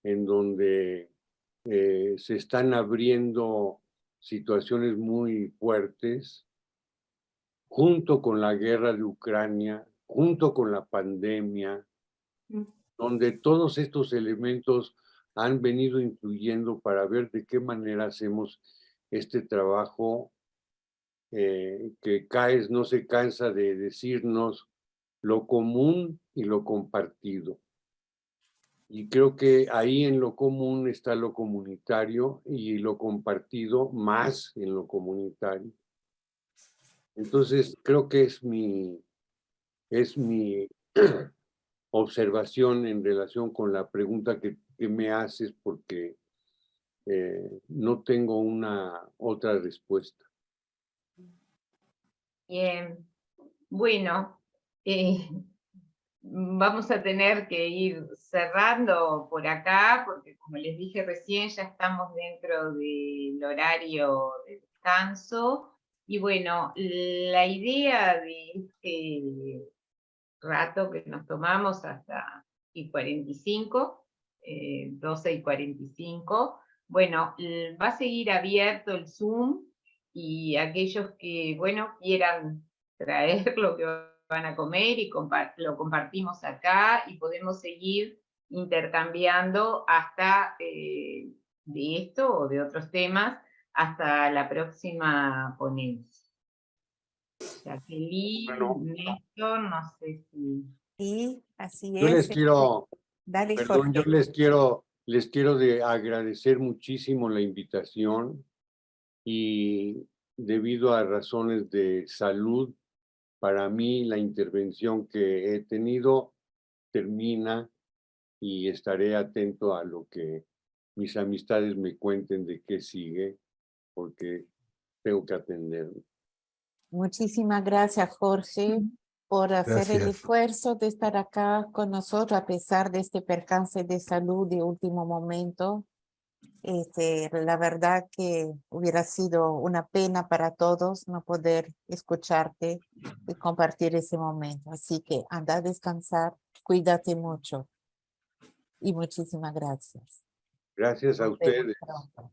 en donde se están abriendo situaciones muy fuertes, junto con la guerra de Ucrania, junto con la pandemia, donde todos estos elementos han venido influyendo para ver de qué manera hacemos este trabajo que CAES no se cansa de decirnos lo común y lo compartido. Y creo que ahí en lo común está lo comunitario y lo compartido más en lo comunitario. Entonces, creo que es mi observación en relación con la pregunta que me haces, porque no tengo una otra respuesta. Bien, bueno, vamos a tener que ir cerrando por acá, porque como les dije recién, ya estamos dentro del horario de descanso. Y bueno, la idea de este rato que nos tomamos hasta y 45, 12:45, bueno, va a seguir abierto el Zoom, y aquellos que, bueno, quieran traer lo que van a comer y lo compartimos acá, y podemos seguir intercambiando hasta de esto o de otros temas hasta la próxima ponencia. Jacqueline, Bueno. Néstor, no sé si... Sí, así Yo les es. quiero, Dale, perdón, yo Jorge. les quiero agradecer muchísimo la invitación, y debido a razones de salud, para mí la intervención que he tenido termina, y estaré atento a lo que mis amistades me cuenten de qué sigue, porque tengo que atender. Muchísimas gracias, Jorge, por hacer el Gracias. esfuerzo de estar acá con nosotros a pesar de este percance de salud de último momento. La verdad que hubiera sido una pena para todos no poder escucharte y compartir ese momento. Así que anda a descansar, cuídate mucho y muchísimas gracias. Gracias a Nos vemos ustedes. pronto.